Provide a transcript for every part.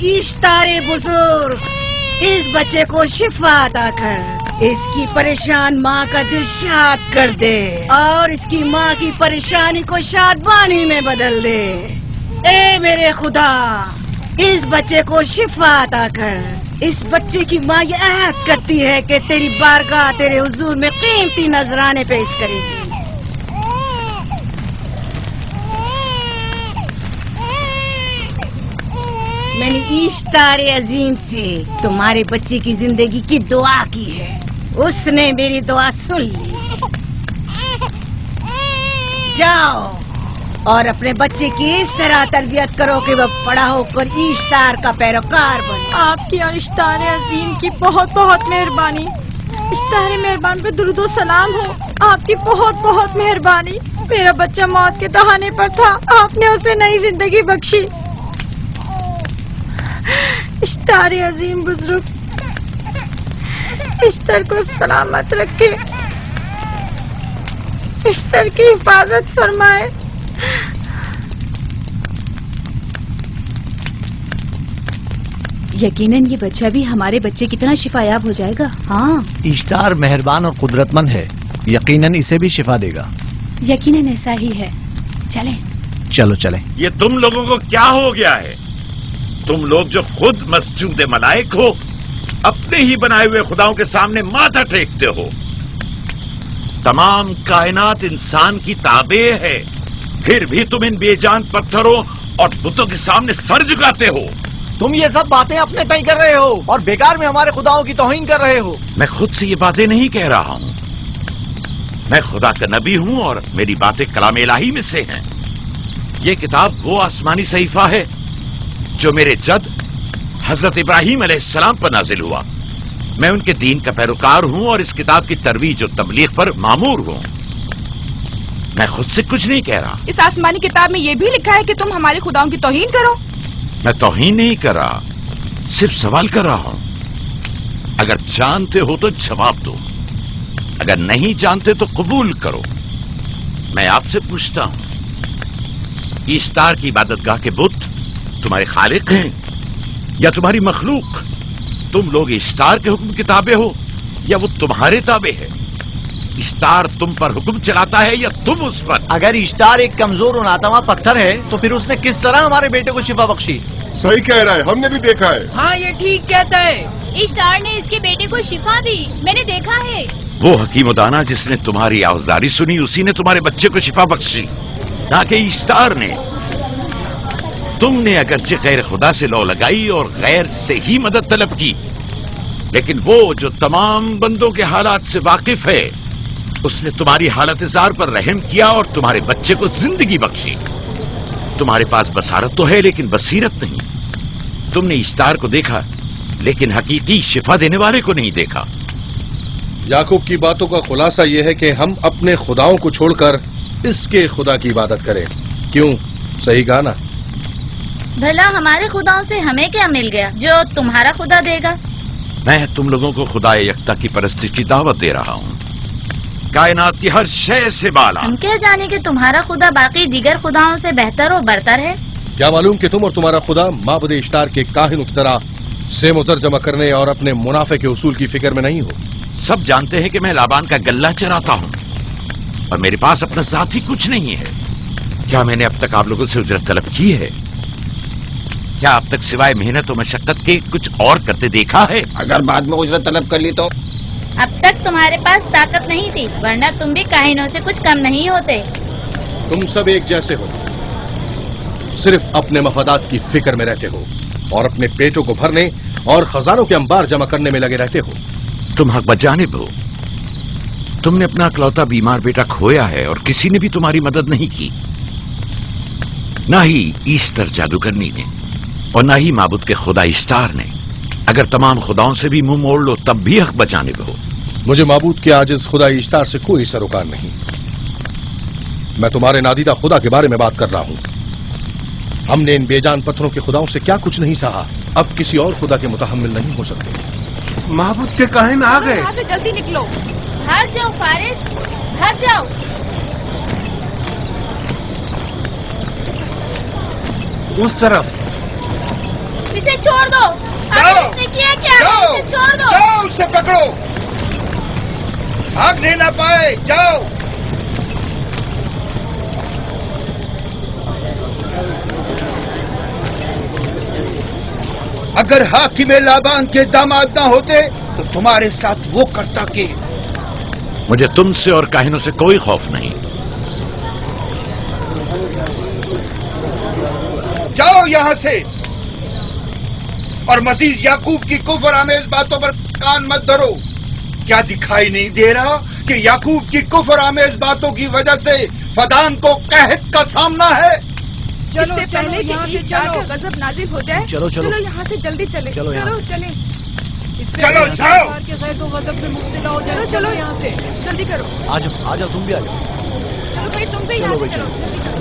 اشتار بزرگ اس بچے کو شفا عطا کر، اس کی پریشان ماں کا دل شاد کر دے اور اس کی ماں کی پریشانی کو شادمانی میں بدل دے۔ اے میرے خدا، اس بچے کو شفا عطا کر۔ اس بچے کی ماں یہ عہد کرتی ہے کہ تیری بارگاہ تیرے حضور میں قیمتی نذرانے پیش کرے گی۔ میں نے اشتار عظیم سے تمہارے بچے کی زندگی کی دعا کی ہے، اس نے میری دعا سن لی۔ جاؤ اور اپنے بچے کی اس طرح تربیت کرو کہ وہ بڑا ہو کر اشتار کا پیروکار بنے۔ آپ کی اور اشتار عظیم کی بہت بہت مہربانی۔ اشتار مہربان پہ درود و سلام ہو، آپ کی بہت بہت مہربانی۔ میرا بچہ موت کے دہانے پر تھا، آپ نے اسے نئی زندگی بخشی۔ اشتار عظیم بزرگ اشتر کو سلامت رکھے، اشتر کی حفاظت فرمائے۔ یقیناً یہ بچہ بھی ہمارے بچے کی طرح شفا یاب ہو جائے گا۔ ہاں، اشتار مہربان اور قدرت مند ہے، یقیناً اسے بھی شفا دے گا۔ یقیناً ایسا ہی ہے۔ چلیں چلو چلیں۔ یہ تم لوگوں کو کیا ہو گیا ہے؟ تم لوگ جو خود مسجود ملائک ہو، اپنے ہی بنائے ہوئے خداؤں کے سامنے ماتھا ٹیکتے ہو۔ تمام کائنات انسان کی تابع ہے، پھر بھی تم ان بے جان پتھروں اور بتوں کے سامنے سر جھکاتے ہو۔ تم یہ سب باتیں اپنے تئیں کر رہے ہو اور بیکار میں ہمارے خداؤں کی توہین کر رہے ہو۔ میں خود سے یہ باتیں نہیں کہہ رہا ہوں، میں خدا کا نبی ہوں اور میری باتیں کلام الہی میں سے ہیں۔ یہ کتاب وہ آسمانی صحیفہ ہے جو میرے جد حضرت ابراہیم علیہ السلام پر نازل ہوا۔ میں ان کے دین کا پیروکار ہوں اور اس کتاب کی ترویج و تبلیغ پر مامور ہوں۔ میں خود سے کچھ نہیں کہہ رہا۔ اس آسمانی کتاب میں یہ بھی لکھا ہے کہ تم ہمارے خداؤں کی توہین کرو۔ میں توہین نہیں کر رہا، صرف سوال کر رہا ہوں۔ اگر جانتے ہو تو جواب دو، اگر نہیں جانتے تو قبول کرو۔ میں آپ سے پوچھتا ہوں، اشتار کی عبادت گاہ کے بت تمہارے خالق ہیں یا تمہاری مخلوق؟ تم لوگ اشتار کے حکم کے تابع ہو یا وہ تمہارے تابع ہے؟ اشتار تم پر حکم چلاتا ہے یا تم اس پر؟ اگر اشتار ایک کمزور اور ناتواں پتھر ہے تو پھر اس نے کس طرح ہمارے بیٹے کو شفا بخشی؟ صحیح کہہ رہا ہے، ہم نے بھی دیکھا ہے۔ ہاں یہ ٹھیک کہتا ہے، اشتار نے اس کے بیٹے کو شفا دی، میں نے دیکھا ہے۔ وہ حکیم و دانا جس نے تمہاری آوازاری سنی، اسی نے تمہارے بچے کو شفا بخشی، نہ کہ اشتار نے۔ تم نے اگرچہ غیر خدا سے لو لگائی اور غیر سے ہی مدد طلب کی، لیکن وہ جو تمام بندوں کے حالات سے واقف ہے، اس نے تمہاری حالت زار پر رحم کیا اور تمہارے بچے کو زندگی بخشی۔ تمہارے پاس بصارت تو ہے لیکن بصیرت نہیں۔ تم نے اشتار کو دیکھا لیکن حقیقی شفا دینے والے کو نہیں دیکھا۔ یعقوب کی باتوں کا خلاصہ یہ ہے کہ ہم اپنے خداؤں کو چھوڑ کر اس کے خدا کی عبادت کریں۔ کیوں؟ صحیح کہا نا؟ بھلا ہمارے خداؤں سے ہمیں کیا مل گیا جو تمہارا خدا دے گا؟ میں تم لوگوں کو خدا یکتا کی پرستی کی دعوت دے رہا ہوں، کائنات کی ہر شے سے بالا۔ ہم کیا جانے کہ تمہارا خدا باقی دیگر خداؤں سے بہتر و برتر ہے؟ کیا معلوم کہ تم اور تمہارا خدا معبود اشتار کے کاہنوں کی طرح سیم و زر جمع کرنے اور اپنے منافع کے اصول کی فکر میں نہیں ہو؟ سب جانتے ہیں کہ میں لابان کا غلہ چراتا ہوں اور میرے پاس اپنا ذاتی کچھ نہیں ہے۔ کیا میں نے اب تک آپ لوگوں سے اجرت طلب کی ہے؟ کیا اب تک سوائے محنت و مشقت کے کچھ اور کرتے دیکھا ہے؟ اگر بعد میں اجرت طلب کر لی تو؟ اب تک تمہارے پاس طاقت نہیں تھی، ورنہ تم بھی کاہنوں سے کچھ کم نہیں ہوتے۔ تم سب ایک جیسے ہو، صرف اپنے مفادات کی فکر میں رہتے ہو اور اپنے پیٹوں کو بھرنے اور خزانوں کے انبار جمع کرنے میں لگے رہتے ہو۔ تم حق بجانب ہو، تم نے اپنا اکلوتا بیمار بیٹا کھویا ہے اور کسی نے بھی تمہاری مدد نہیں کی، نہ ہی ایسٹر جادوگرنی نے اور نہ ہی معبود کے خدا اشتار نے۔ اگر تمام خداؤں سے بھی منہ موڑ لو تب بھی حق بجانب ہو۔ مجھے معبود کے عاجز خدا اشتار سے کوئی سروکار نہیں، میں تمہارے نادیدہ خدا کے بارے میں بات کر رہا ہوں۔ ہم نے ان بے جان پتھروں کے خداؤں سے کیا کچھ نہیں سہا، اب کسی اور خدا کے متحمل نہیں ہو سکتے۔ معبود کے کاہن آ گئے۔ یہاں سے جلدی نکلو۔ بھاگ جاؤ فارس، بھاگ جاؤ۔ اس طرف इसे छोड़ दो। जाओ। आपने किया क्या? जाओ। इसे छोड़ दो। जाओ, उसे पकड़ो, भागने ना पाए, जाओ। अगर हाकिम लाबान के दामाद ना होते तो तुम्हारे साथ वो करता कि। मुझे तुमसे और काहिनों से कोई खौफ नहीं। जाओ यहां से, और मजीद याकूब की कुफर आमेज बातों पर कान मत धरो। क्या दिखाई नहीं दे रहा कि याकूब की कुफर आमेज बातों की वजह से फदान को कहत का सामना है? चलो पहले यहाँ से चलो, गजब नाजिल हो जाए। चलो, चलो। चलो यहाँ से जल्दी चले। चलो यहाँ से। चले। चलो, जाओ। चलो चलो यहाँ से जल्दी करो। आ जाओ, तुम भी आ जाओ। चलो भाई तुम भी यहाँ चलो से भाई, चलो जल्दी करो।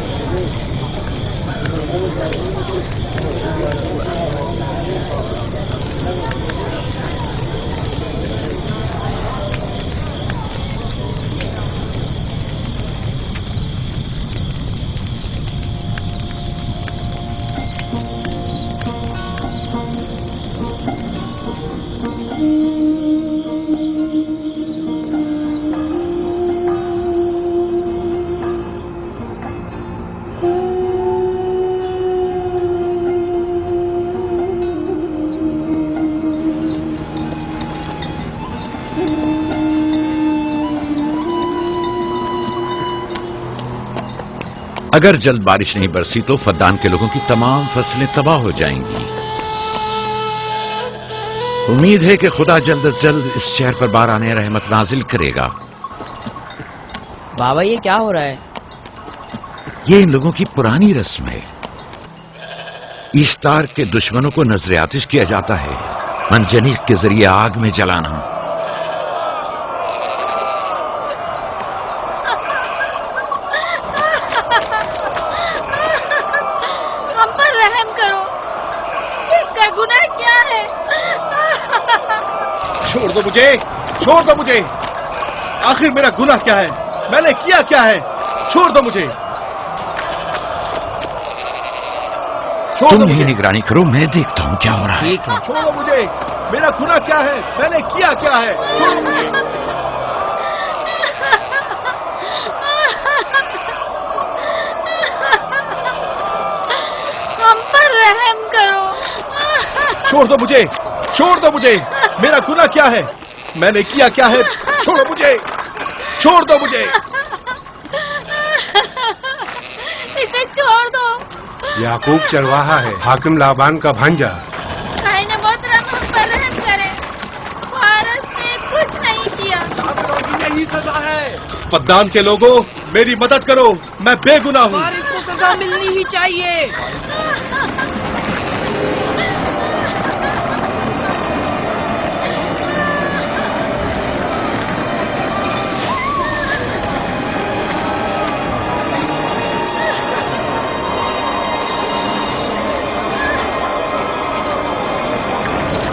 अगर जल्द बारिश नहीं बरसी तो फद्दान के लोगों की तमाम फसलें तबाह हो जाएंगी। उम्मीद है कि खुदा जल्द अज जल्द इस शहर पर बाराने रहमत नाजिल करेगा। बाबा ये क्या हो रहा है? ये इन लोगों की पुरानी रस्म है। ईस्तार के दुश्मनों को नजर आतिश किया जाता है, मंजनीक के जरिए आग में जलाना। हम पर रहम करो। इसका गुनाह क्या है? छोड़ दो मुझे, छोड़ दो मुझे। आखिर मेरा गुनाह क्या है? मैंने किया क्या है? छोड़ दो मुझे, छोड़ दो तुम ही मुझे, निगरानी करो, मैं देखता हूं क्या हो रहा है। ठीक है। छोड़ो मुझे। मेरा गुनाह क्या है? मैंने किया क्या है? छोड़ो मुझे। हम पर रहम करो। छोड़ दो मुझे, छोड़ दो मुझे। मेरा गुनाह क्या है? मैंने किया क्या है? छोड़ो मुझे, छोड़ दो मुझे। इसे छोड़ दो। याकूब चरवाहा है, हाकिम लाबान का भांजा। भाईने मोहतरम हम पर रहम करे। फारस ने कुछ नहीं किया। यही सजा है। फद्दान के लोगों, मेरी मदद करो, मैं बेगुनाह हूँ। और इसको सजा मिलनी ही चाहिए।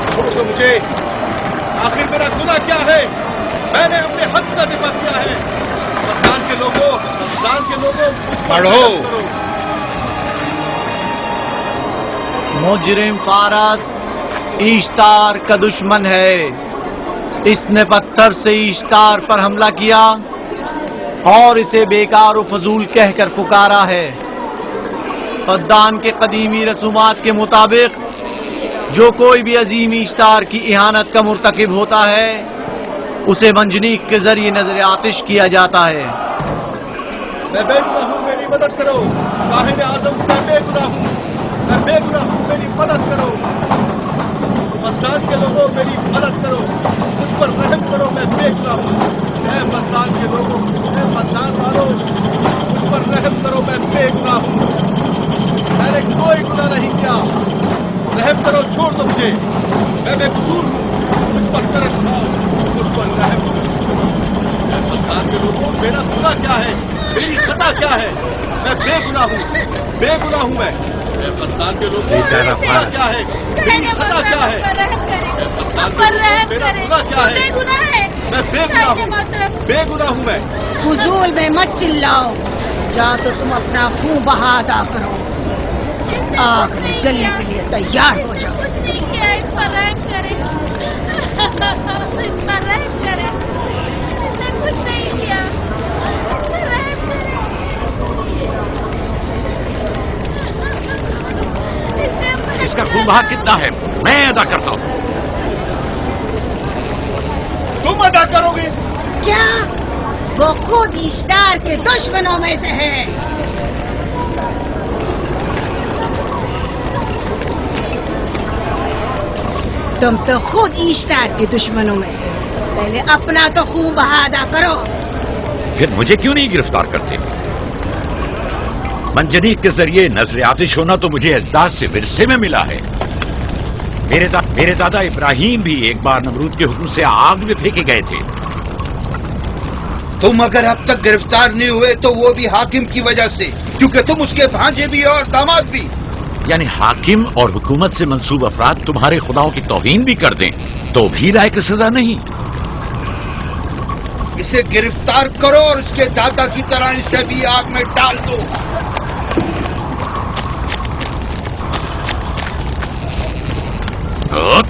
छोड़ दो मुझे। आखिर मेरा गुनाह क्या है? मैंने अपने हक का दिफा किया है। फद्दान के लोगों, पढ़ो। मुजरिम फारस ईश्तार का दुश्मन है। इसने पत्थर से ईश्तार पर हमला किया और इसे बेकार व फजूल कहकर पुकारा है। फद्दान के कदीमी रसूमात के मुताबिक जो कोई भी अजीम ईश्तार की इहानत का मुर्तकिब होता है उसे मंजनीक के जरिए नजर आतिश किया जाता है। मैं बेगुनाह हूँ, मेरी मदद करो। साहिब आजम, मैं बेगुनाह हूँ, मैं बेगुनाह हूँ, मेरी मदद करो। फद्दान के लोगों, मेरी मदद करो, मुझ पर रहम करो, मैं बेगुनाह हूँ। ऐ फद्दान के लोगों, ऐ फद्दान वालों, मुझ पर रहम करो, मैं बेगुनाह हूँ। मैंने कोई गुनाह नहीं किया, रहम करो, छोड़ दो मुझे। मैं बेकसूर हूँ, मुझ पर तरस खाओ, मुझ पर रहम करो। ऐ फद्दान के लोगों, मेरा गुनाह क्या है? मेरी खता क्या है? मैं बेगुनाह हूँ, बेगुनाह हूँ मैं। ऐ फद्दान के लोगों, मेरा गुनाह क्या है? मेरी खता क्या है? ऐ फद्दान के लोगों, मेरा गुनाह क्या है? मैं बेगुनाह हूँ, बेगुनाह हूँ मैं। फजूल में मत चिल्लाओ, या तो तुम अपना खून बहा अदा करो। آگ میں جلنے کے لیے تیار ہو جاؤ. کچھ نہیں کیا، اس پر رحم کرے، اس پر رحم کرے، اس نے کچھ نہیں کیا، اس پر رحم کرے. اس کا خون بہا کتنا ہے میں ادا کرتا ہوں. تم ادا کرو گے؟ کیا وہ خود اشتار کے دشمنوں میں سے ہے؟ تم تو خود اشتار کے دشمنوں میں سے. پہلے اپنا تو خون بہا ادا کرو. پھر مجھے کیوں نہیں گرفتار کرتے؟ منجنیق کے ذریعے نظر آتش ہونا تو مجھے اجداد سے ورثے میں ملا ہے. میرے دادا ابراہیم بھی ایک بار نمرود کے حکم سے آگ میں پھینکے گئے تھے. تم اگر اب تک گرفتار نہیں ہوئے تو وہ بھی حاکم کی وجہ سے، کیونکہ تم اس کے بھانجے بھی اور داماد بھی. یعنی حاکم اور حکومت سے منسوب افراد تمہارے خداؤں کی توہین بھی کر دیں تو بھی لائق سزا نہیں؟ اسے گرفتار کرو اور اس کے دادا کی طرح اسے بھی آگ میں ڈال دو.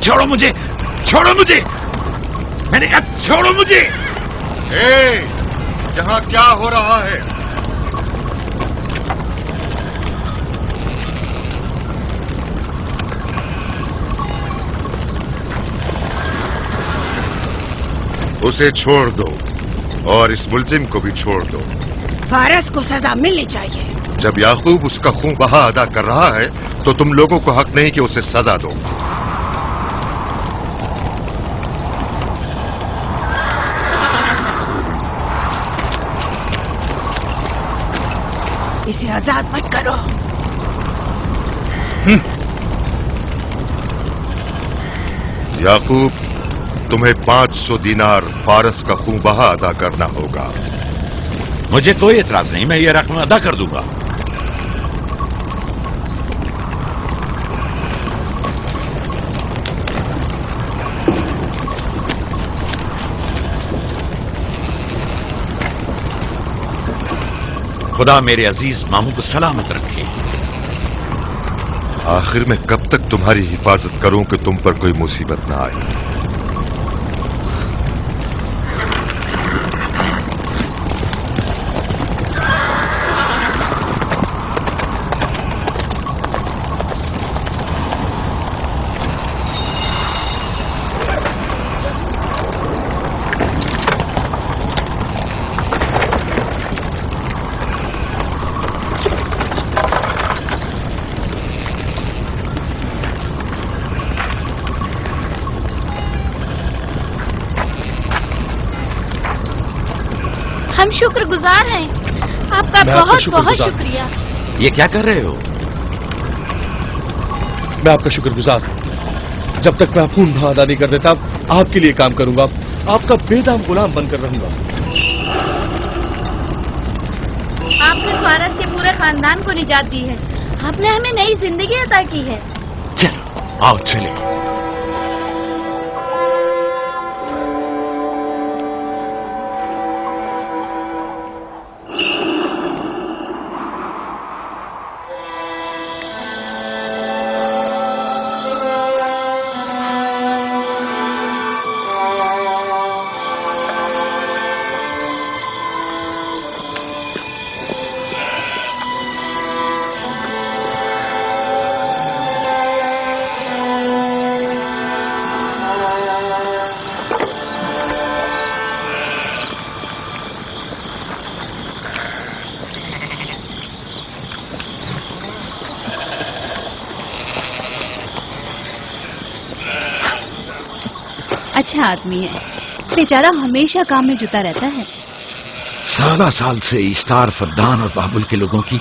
چھوڑو مجھے، چھوڑو مجھے، میں نے کہا چھوڑو مجھے. یہاں کیا ہو رہا ہے؟ اسے چھوڑ دو اور اس ملزم کو بھی چھوڑ دو. فارس کو سزا ملنی چاہیے. جب یعقوب اس کا خون بہا ادا کر رہا ہے تو تم لوگوں کو حق نہیں کہ اسے سزا دو. اسے آزاد مت کرو. یعقوب، تمہیں 500 دینار فارس کا خون بہا ادا کرنا ہوگا. مجھے کوئی اعتراض نہیں، میں یہ رقم ادا کر دوں گا. خدا میرے عزیز ماموں کو سلامت رکھے. آخر میں کب تک تمہاری حفاظت کروں کہ تم پر کوئی مصیبت نہ آئے؟ ہم شکر گزار ہیں، آپ کا بہت بہت شکریہ. یہ کیا کر رہے ہو؟ میں آپ کا شکر گزار ہوں. جب تک میں خون بہا ادا نہیں کر دیتا آپ کے لیے کام کروں گا، آپ کا بے دام غلام بن کر رہوں گا. آپ نے فارس کے پورے خاندان کو نجات دی ہے. آپ نے ہمیں نئی زندگی عطا کی ہے. چلو آؤ چلے. اچھا آدمی ہے، بیچارہ ہمیشہ کام میں جتا رہتا ہے. سالہ سال سے اشتار فردان اور بابل کے لوگوں کی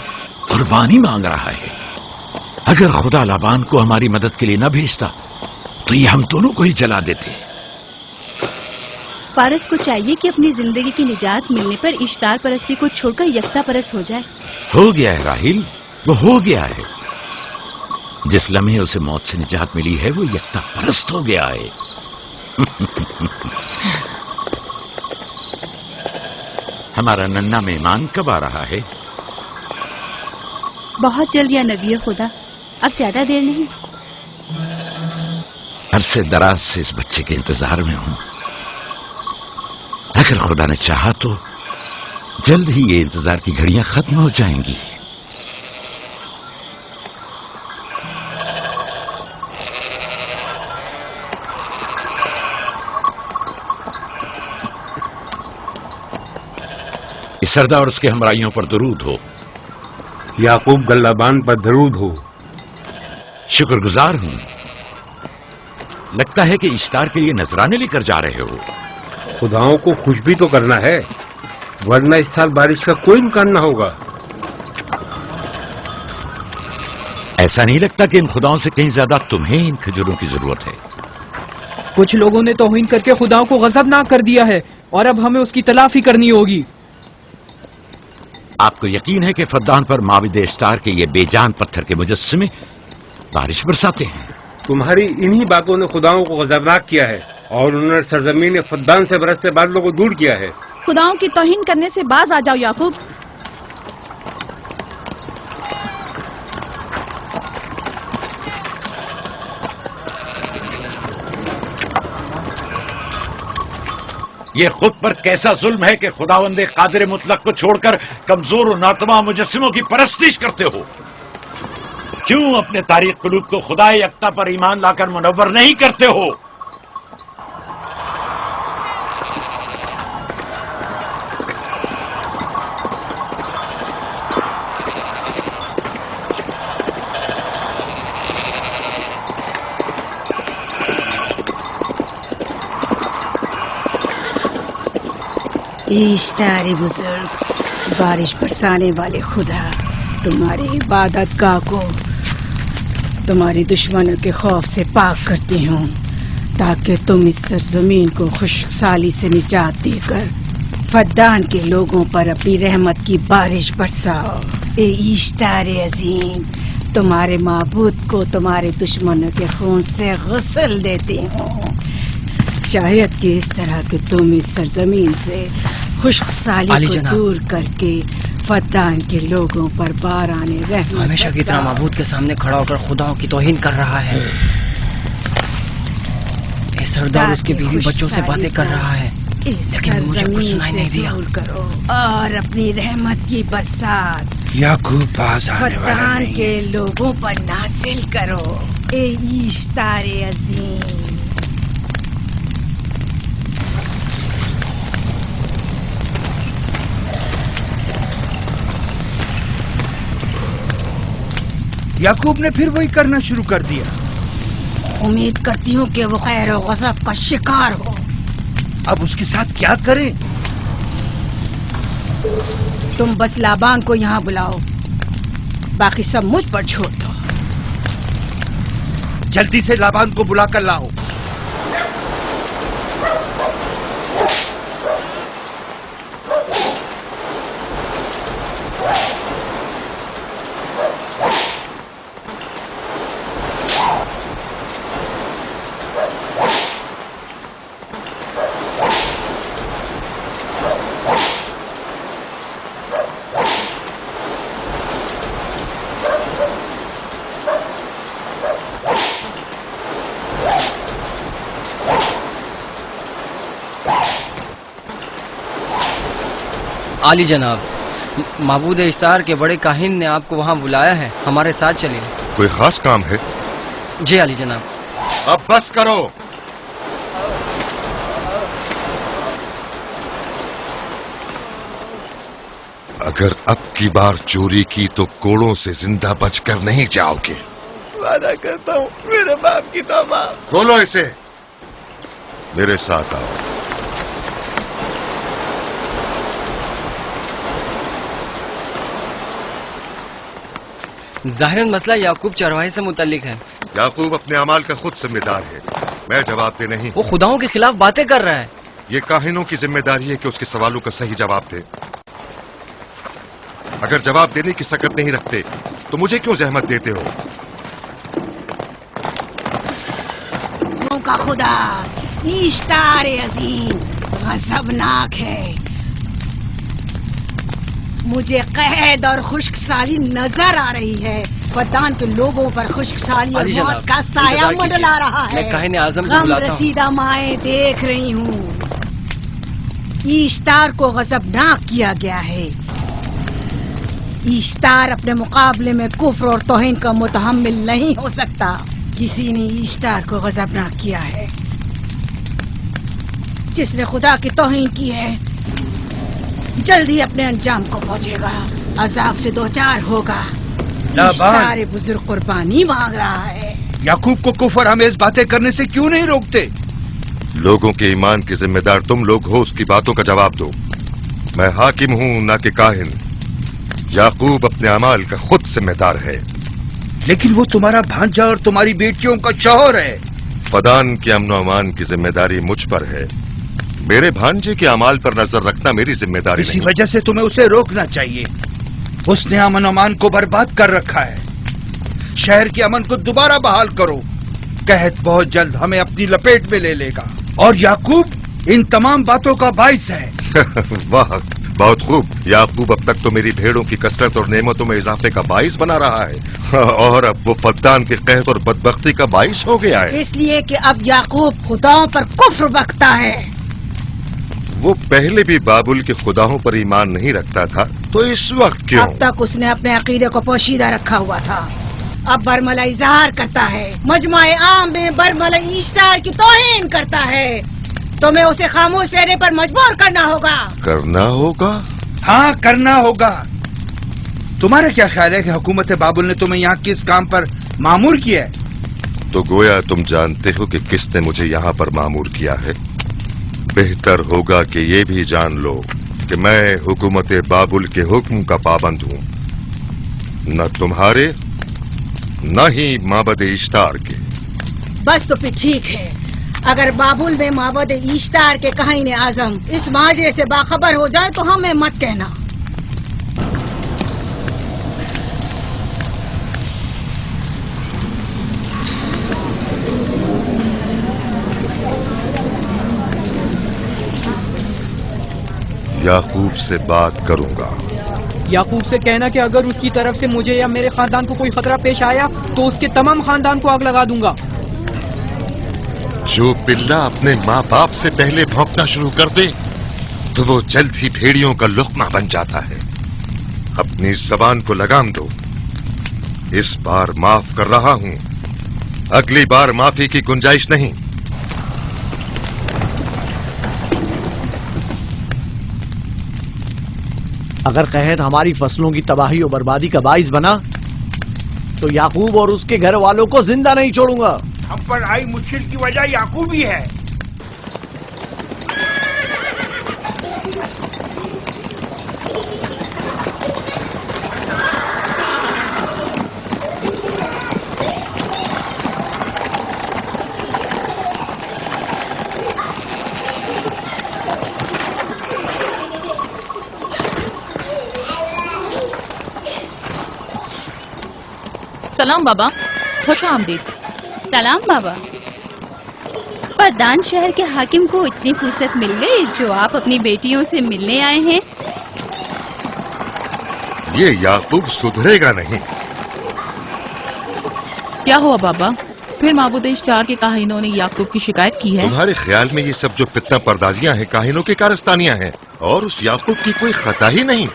قربانی مانگ رہا ہے. اگر خدا لابان کو ہماری مدد کے لیے نہ بھیجتا تو یہ ہم دونوں کو ہی جلا دیتے. فارس کو چاہیے کہ اپنی زندگی کی نجات ملنے پر اشتار پرستی کو چھوڑ کر یکتا پرست ہو جائے. ہو گیا ہے راہیل، وہ ہو گیا ہے. جس لمحے اسے موت سے نجات ملی ہے وہ یکتا پرست ہو گیا ہے. ہمارا ننھا مہمان کب آ رہا ہے؟ بہت جلد یا نبی خدا. اب زیادہ دیر نہیں. عرصے دراز سے اس بچے کے انتظار میں ہوں. اگر خدا نے چاہا تو جلد ہی یہ انتظار کی گھڑیاں ختم ہو جائیں گی. اس سردار اور اس کے ہمراہیوں پر درود ہو. یعقوب گلابان پر درود ہو. شکر گزار ہوں. لگتا ہے کہ اشتار کے لیے نذرانے لے کر جا رہے ہو. خداؤں کو خوش بھی تو کرنا ہے، ورنہ اس سال بارش کا کوئی امکان نہ ہوگا. ایسا نہیں لگتا کہ ان خداؤں سے کہیں زیادہ تمہیں ان کھجوروں کی ضرورت ہے؟ کچھ لوگوں نے توہین کر کے خداؤں کو غضبناک کر دیا ہے اور اب ہمیں اس کی تلافی کرنی ہوگی. آپ کو یقین ہے کہ فدان پر معبد اشتار کے یہ بے جان پتھر کے مجسمے بارش برساتے ہیں؟ تمہاری انہی باتوں نے خداؤں کو غضبناک کیا ہے اور انہوں نے سرزمین فدان سے برستے بادلوں کو دور کیا ہے. خداؤں کی توہین کرنے سے باز آ جاؤ یعقوب. یہ خود پر کیسا ظلم ہے کہ خداوند قادر مطلق کو چھوڑ کر کمزور و ناتواں مجسموں کی پرستش کرتے ہو. کیوں اپنے تاریخ قلوب کو خدا یکتا پر ایمان لا کر منور نہیں کرتے ہو؟ اشتار بزرگ، بارش برسانے والے خدا، تمہاری عبادت گاہ کو تمہاری دشمنوں کے خوف سے پاک کرتی ہوں تاکہ تم اس سرزمین کو خشک سالی سے نجات دے کر فدان کے لوگوں پر اپنی رحمت کی بارش برساؤ. اے اشتار عظیم، تمہارے معبود کو تمہارے دشمنوں کے خون سے غسل دیتی ہوں. شاید کہ اس طرح کہ تم اس سرزمین سے خشک سالی کو دور کر کے فدان کے لوگوں پر باران رحمت. ہمیشہ کی طرح معبود کے سامنے کھڑا ہو کر خداؤں کی توہین کر رہا ہے. اے سردار اس کے بیوی بچوں سے باتیں کر رہا ہے لیکن مجھے کچھ سنائی نہیں دیا. کرو اور اپنی رحمت کی برسات یعقوب باز آنے والا فدان نہیں. کے لوگوں پر نازل کرو. اے اشتار عظیم، یعقوب نے پھر وہی کرنا شروع کر دیا. امید کرتی ہوں کہ وہ خیر و غضب کا شکار ہو. اب اس کے ساتھ کیا کریں؟ تم بس لابان کو یہاں بلاؤ، باقی سب مجھ پر چھوڑ دو. جلدی سے لابان کو بلا کر لاؤ. عالی جناب، معبود اشتار کے بڑے کاہن نے آپ کو وہاں بلایا ہے، ہمارے ساتھ چلیے. کوئی خاص کام ہے؟ جی عالی جناب. اب بس کرو. اگر اب کی بار چوری کی تو کوڑوں سے زندہ بچ کر نہیں جاؤ گے. وعدہ کرتا ہوں میرے باپ کی توبہ. کھولو اسے، میرے ساتھ آؤ. ظاہراً مسئلہ یعقوب چرواہے سے متعلق ہے. یعقوب اپنے اعمال کا خود ذمہ دار ہے، میں جواب دے نہیں. وہ خداؤں کے خلاف باتیں کر رہا ہے. یہ کاہنوں کی ذمہ داری ہے کہ اس کے سوالوں کا صحیح جواب دے. اگر جواب دینے کی سکت نہیں رکھتے تو مجھے کیوں زحمت دیتے ہو؟ کا خدا اشتار عظیم غضبناک ہے. مجھے قحط اور خشک سالی نظر آ رہی ہے. फद्दान के लोगों पर खुश्क साली और हाँ जी मौत जनाब, का साया इंतजार कीजिए। मंडला रहा है। मैं काहिन आज़म को गम बुलाता हूँ। रसीदा माएँ देख रही हूँ। ईश्तार को गजबनाक किया गया है। ईश्तार अपने मुकाबले में कुफ्र और तौहीन का मुतहम्मिल नहीं हो सकता। किसी ने ईश्तार को गजबनाक किया है। जिसने खुदा की तौहीन की है जल्दी अपने अंजाम को पहुंचेगा, अजाब से दो चार होगा। ईश्तार बुजुर्ग कुर्बानी मांग रहा है। याकूब को कुफर हमें इस बातें करने से क्यों नहीं रोकते? लोगों के ईमान की जिम्मेदार तुम लोग हो, उसकी बातों का जवाब दो। मैं हाकिम हूं ना कि काहिन। याकूब अपने अमाल का खुद जिम्मेदार है। लेकिन वो तुम्हारा भांजा और तुम्हारी बेटियों का शौहर है। फदान के अमन अमान की जिम्मेदारी मुझ पर है। मेरे भांजे के अमाल पर नजर रखना मेरी जिम्मेदारी इसी नहीं। वजह से तुम्हें उसे रोकना चाहिए। उसने अमन अमान को बर्बाद कर रखा है। शहर के अमन को दोबारा बहाल करो। कहत बहुत जल्द हमें अपनी लपेट में ले लेगा और याकूब इन तमाम बातों का बाइस है। वाह, बहुत खूब। याकूब अब तक तो मेरी भेड़ों की कसरत और नेमतों में इजाफे का बाइस बना रहा है और अब वो फद्दान के कहत और बदबख्ती का बाइस हो गया है। इसलिए कि अब याकूब खुदाओं पर कुफ्र बकता है। वो पहले भी बाबुल के खुदाओं पर ईमान नहीं रखता था, तो इस वक्त क्यों? अब तक उसने अपने अकीदे को पोशीदा रखा हुआ था। अब बरमला इजहार करता है, मजमाए आम में बरमला ईश्तार की तौहीन करता है। तुम्हें उसे खामोश रहने पर मजबूर करना होगा। करना होगा? हाँ, करना होगा। तुम्हारा क्या ख्याल है कि हुकूमत बाबुल ने तुम्हें यहाँ किस काम पर मामूर किया है? तो गोया तुम जानते हो कि किसने मुझे यहाँ पर मामूर किया है। बेहतर होगा कि ये भी जान लो कि मैं हुकूमत बाबुल के हुक्म का पाबंद हूँ, न तुम्हारे न ही माबद इश्तार के। बस तो फिर ठीक है। अगर बाबुल में माबद इश्तार के काहिन आजम इस माजरे से बाखबर हो जाए तो हमें मत कहना। याकूब से बात करूंगा। याकूब से कहना कि अगर उसकी तरफ से मुझे या मेरे खानदान को कोई खतरा पेश आया तो उसके तमाम खानदान को आग लगा दूंगा। जो पिल्ला अपने माँ बाप से पहले भौंकना शुरू कर दे तो वो जल्द ही भेड़ियों का लुक़मा बन जाता है। अपनी जबान को लगाम दो। इस बार माफ कर रहा हूं, अगली बार माफी की गुंजाइश नहीं। अगर कहत हमारी फसलों की तबाही और बर्बादी का बाइस बना तो याकूब और उसके घर वालों को जिंदा नहीं छोड़ूंगा। हम पर आई मुश्किल की वजह याकूब ही है। सलाम बाबा, खुश आमदीद। सलाम बाबा। फद्दान शहर के हाकिम को इतनी फुर्सत मिल गई जो आप अपनी बेटियों से मिलने आए हैं। ये याकूब सुधरेगा नहीं। क्या हुआ बाबा? फिर माबूद इश्तार के काहिनों ने याकूब की शिकायत की है? तुम्हारे ख्याल में ये सब जो फितना पर्दाजियां हैं काहिनों की कारस्तानियां हैं और उस याकूब की कोई खता ही नहीं।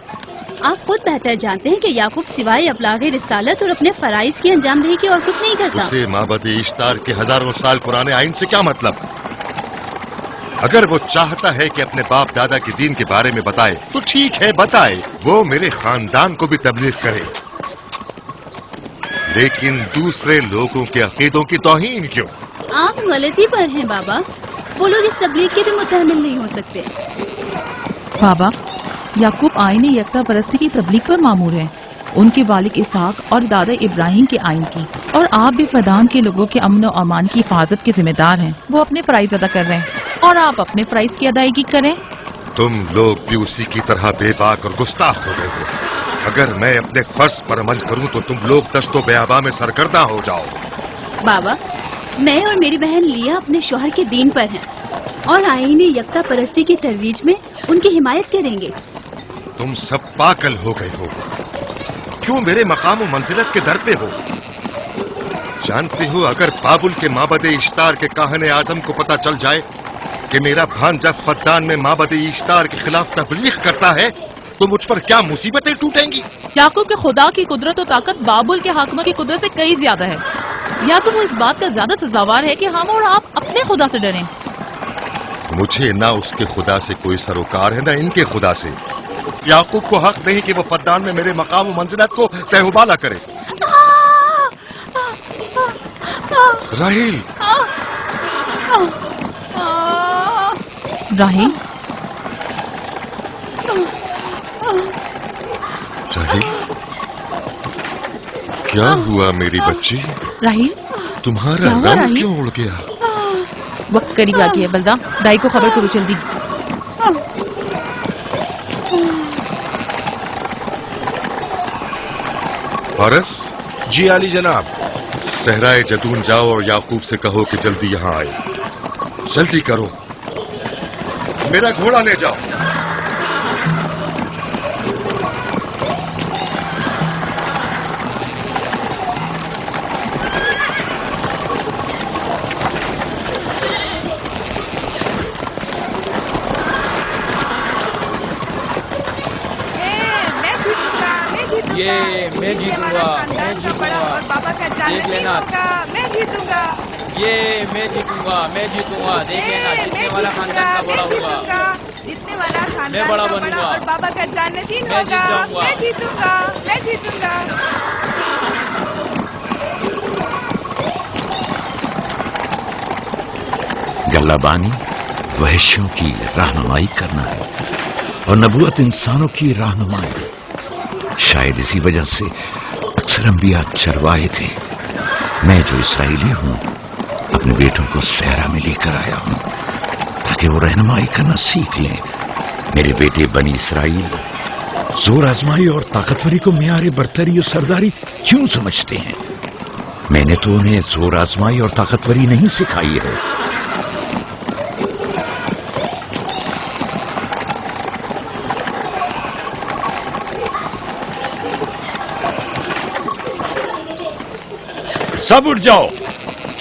आप खुद बेहतर जानते हैं कि याकूब सिवाय अबलागे रिसालत और अपने फराइज की अंजामदही की और कुछ नहीं करता। उसे माबद इश्तार के हजारों साल पुराने आइन से क्या मतलब? अगर वो चाहता है कि अपने बाप दादा के दीन के बारे में बताए तो ठीक है, बताए। वो मेरे खानदान को भी तबलीग करे, लेकिन दूसरे लोगों के अकीदों की तौहीन क्यों? आप गलती पर हैं बाबा। वो लोग इस तबलीग के भी मुतहम्मिल नहीं हो सकते। बाबा, याकूब आईन यकता परस्ती की तबलीग पर मामूर है, उनके वालिद इसहाक और दादा इब्राहिम के आइन की। और आप भी फदान के लोगों के अमन और अमान की हिफाजत के जिम्मेदार हैं। वो अपने फराइज अदा कर रहे हैं और आप अपने फराइज की अदायगी करें। तुम लोग भी उसी की तरह बेबाक और गुस्ताख हो गए हो। अगर मैं अपने फर्ज पर अमल करूं तो तुम लोग दस्तो बेआबा में सरकर्दा हो जाओ। बाबा, मैं और मेरी बहन लिया अपने शौहर के दीन पर हैं और आईन यकता परस्ती की तरवीज में उनकी हिमायत करेंगे। तुम सब पागल हो गए हो। क्यों मेरे मकाम मंजिलत के दर पे हो? जानते हो, अगर बाबुल के माबद इश्तार के काहने आजम को पता चल जाए कि मेरा भांजा फद्दान में माबद इश्तार के खिलाफ तबलीग करता है तो मुझ पर क्या मुसीबतें टूटेंगी। याकूब के खुदा की कुदरत और ताकत बाबुल के हाकिमा की कुदरत से कई ज्यादा है। याकूब इस बात का ज्यादा सजावार है कि हम और आप अपने खुदा से डरें। मुझे ना उसके खुदा से कोई सरोकार है, ना इनके खुदा से। याकूब को हक नहीं कि वो फद्दान में मेरे मकाम और मंजिलत को तहबाला करे। राहील, राहील, राहील, क्या हुआ मेरी बच्ची? राहील, तुम्हारा क्या हुआ, रंग राहील? क्यों उड़ गया? वक्त करीब आ गया है बलदा, दाई को खबर करो जल्दी। फारस, जी आली जनाब। सहराए जदून जाओ और याकूब से कहो कि जल्दी यहाँ आए। जल्दी करो, मेरा घोड़ा ले जाओ। ये मैं जीतूंगा, मैं जीतूंगा, देख लेना। मैं जीतूंगा, ये मैं जीतूंगा, मैं जीतूंगा, देख लेना। जीतने वाला खानदान का बड़ा होगा, जीतने वाला खानदान मैं बड़ा का बनूंगा। और बाबा का जन्नतीन मैं होगा। जीत जाऊंगा। मैं जीतूंगा, मैं जीतूंगा। गल्लाबानी वहशियों की रहनुमाई करना है और नबूवत इंसानों की रहनुमाई। शायद इसी वजह से अक्सर अंबिया चरवाहे थे। मैं जो इसराइली हूं अपने बेटों को सहरा में लेकर आया हूं ताकि वो रहनुमाई करना सीख लें। मेरे बेटे बनी इसराइल जोर आजमाई और ताकतवरी को मियार बरतरी और सरदारी क्यों समझते हैं? मैंने तो उन्हें जोर आजमाई और ताकतवरी नहीं सिखाई है। सब उठ जाओ,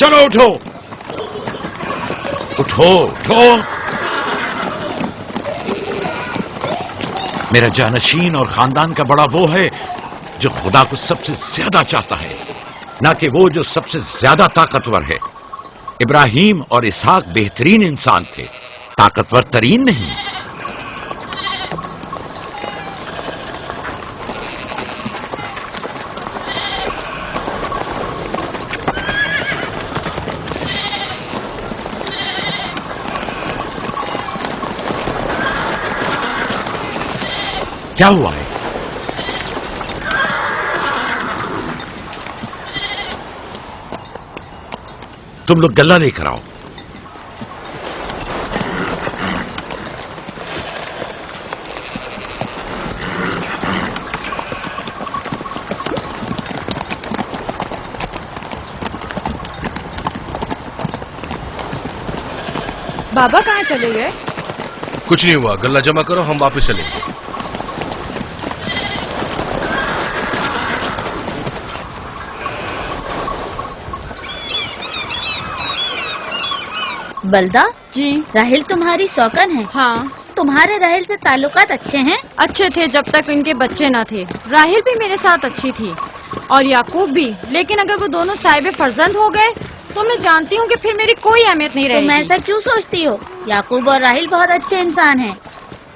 चलो उठो, उठो, उठो। मेरा जानशीन और खानदान का बड़ा वो है जो खुदा को सबसे ज्यादा चाहता है, ना कि वो जो सबसे ज्यादा ताकतवर है। इब्राहिम और इसहाक बेहतरीन इंसान थे, ताकतवर तरीन नहीं। क्या हुआ है? तुम लोग गल्ला लेकर आओ। बाबा कहाँ चले गए? कुछ नहीं हुआ, गल्ला जमा करो, हम वापस चलेंगे। बलदा जी। राहिल तुम्हारी सौकन है। हाँ, तुम्हारे राहिल से ताल्लुकात अच्छे हैं? अच्छे थे जब तक इनके बच्चे न थे। राहिल भी मेरे साथ अच्छी थी और याकूब भी, लेकिन अगर वो दोनों साहिब फर्जंद हो गए तो मैं जानती हूँ कि फिर मेरी कोई अहमियत नहीं रहेगी। तुम ऐसा क्यों सोचती हो? याकूब और राहिल बहुत अच्छे इंसान हैं।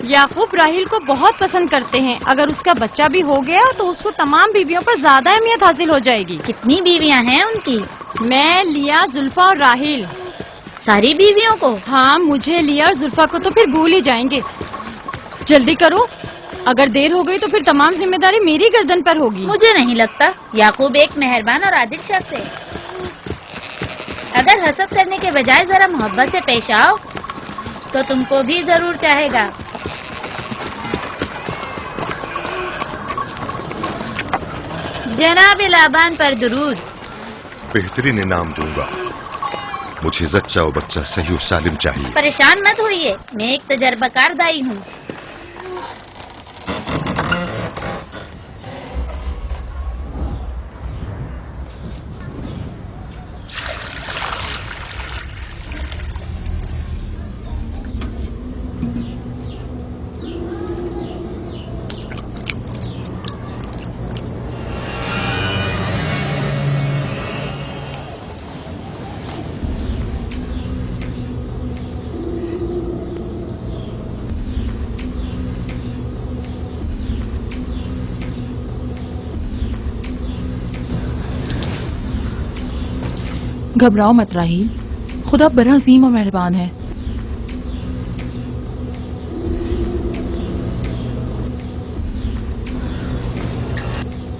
याकूब राहिल को बहुत पसंद करते हैं। अगर उसका बच्चा भी हो गया तो उसको तमाम बीवियों पर ज्यादा अहमियत हासिल हो जाएगी। कितनी बीवियां हैं उनकी? मैं, लिया, जुल्फा और राहिल। सारी बीवियों को? हाँ, मुझे, लिया और जुल्फा को तो फिर भूल ही जाएंगे। जल्दी करो, अगर देर हो गई तो फिर तमाम जिम्मेदारी मेरी गर्दन पर होगी। मुझे नहीं लगता। याकूब एक मेहरबान और आदिल शख्स है। अगर हसद करने के बजाय जरा मोहब्बत से पेश आओ तो तुमको भी जरूर चाहेगा। जनाब लाबान पर दुरूद। बेहतरीन इनाम दूंगा। मुझे जच्चा और बच्चा सही और सालिम चाहिए। परेशान मत होइए, मैं एक तजर्बाकार दाई हूँ। घबराओ मत राहील, खुदा बड़ा अजीम और मेहरबान है।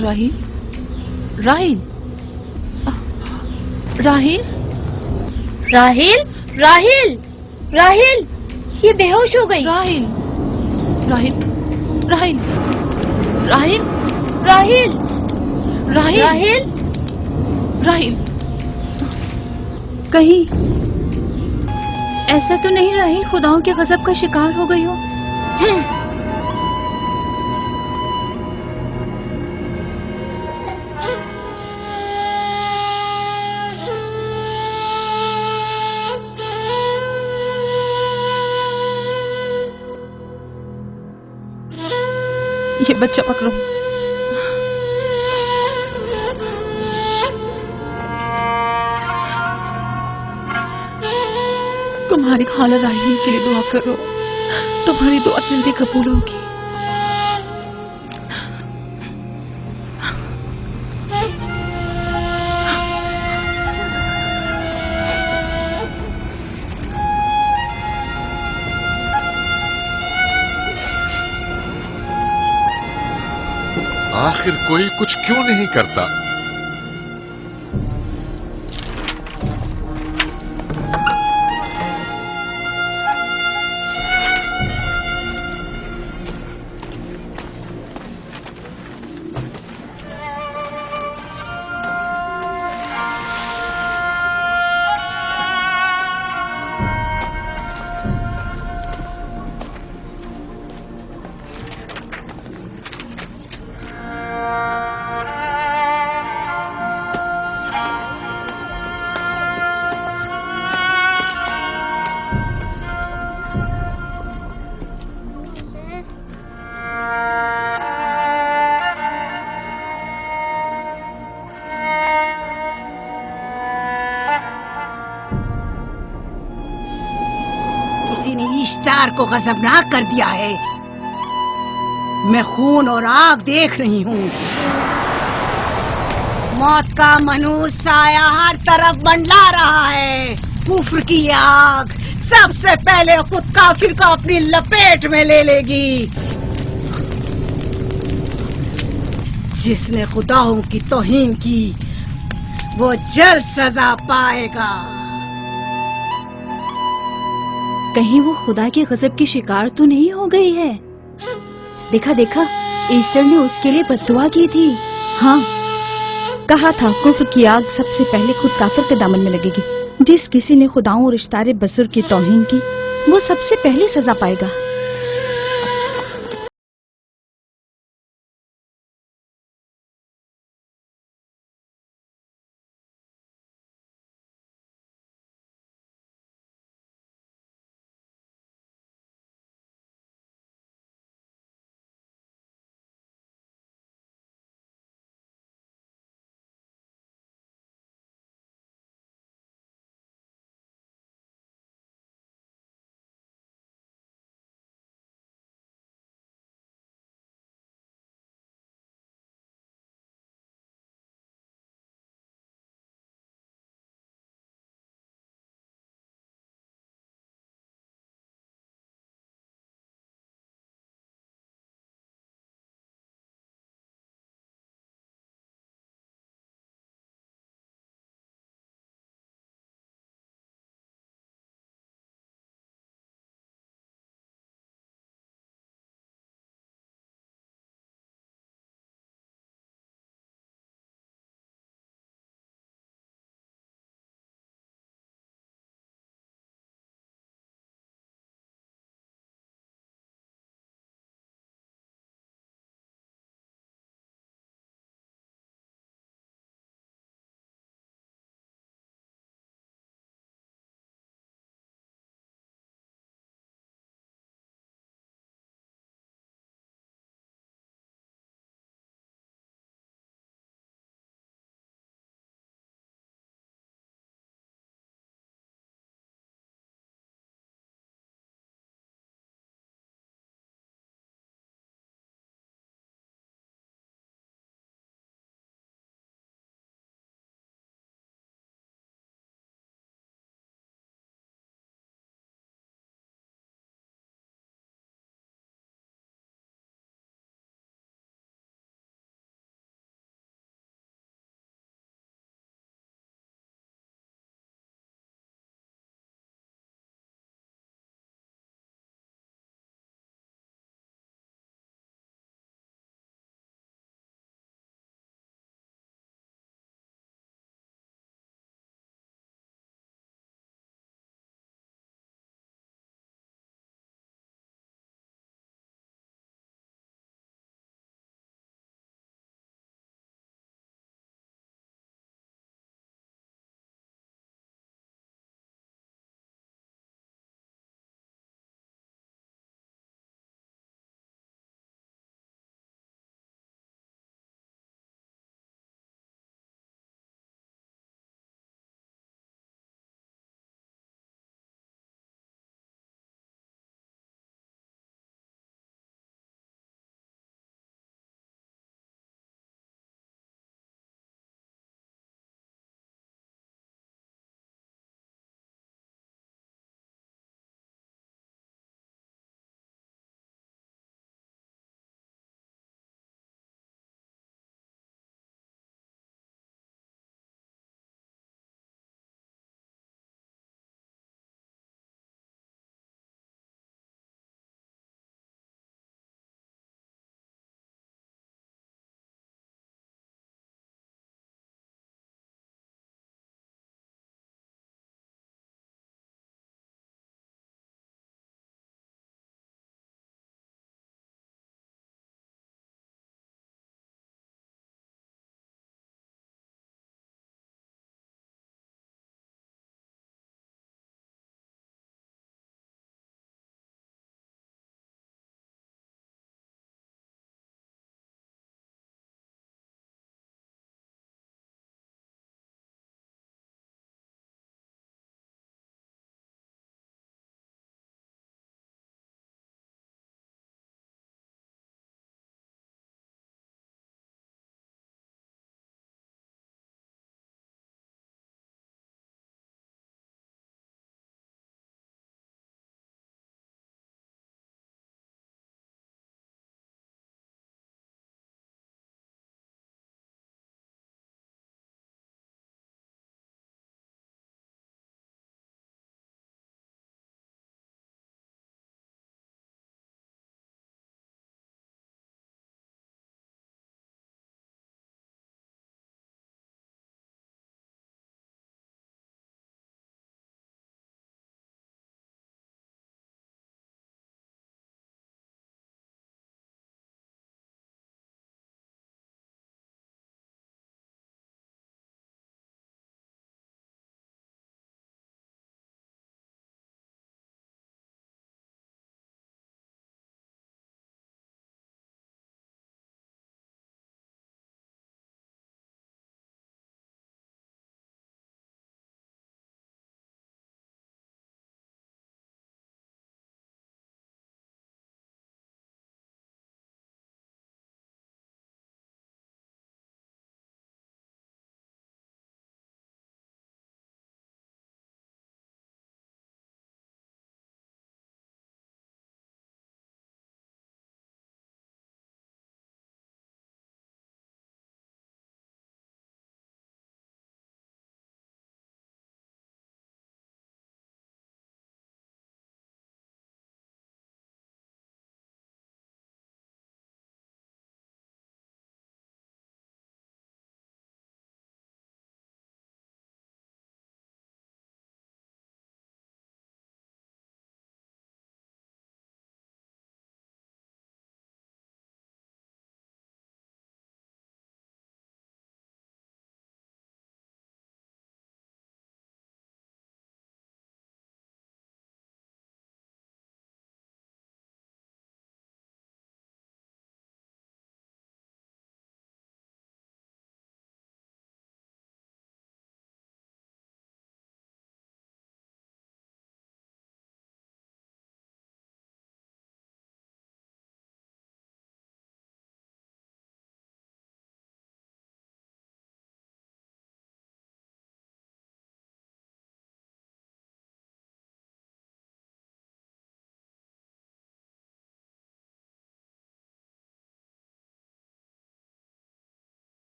राहील, राहील, राहील, राहिल, राहिल, राहिल, ये बेहोश हो गई। राहील, राहील, राहील, राहील, राहिल, राहील, राहिल, राहील। कहीं ऐसा तो नहीं राहिल खुदाओं के गजब का शिकार हो गई हो? ये बच्चा पकड़ो। तुम्हारी खाला राहील के लिए दुआ करो, तुम्हारी दुआ जल्दी कबूल होगी। आखिर कोई कुछ क्यों नहीं करता? इश्तार को गजबनाक कर दिया है। मैं खून और आग देख रही हूँ। मौत का मनूस साया हर तरफ मंडला रहा है। कुफ्र की आग सबसे पहले खुद काफिर को अपनी लपेट में ले लेगी। जिसने खुदाओं की तौहीन की वो जल्द सजा पाएगा। कहीं वो खुदा के गजब की शिकार तो नहीं हो गई है? देखा देखा, ईस्टर ने उसके लिए बद्दुआ की थी। हाँ, कहा था कुफ्र की आग सबसे पहले खुद काफिर के दामन में लगेगी। जिस किसी ने खुदाओं और इश्तारे बसुर की तौहीन की वो सबसे पहले सजा पाएगा।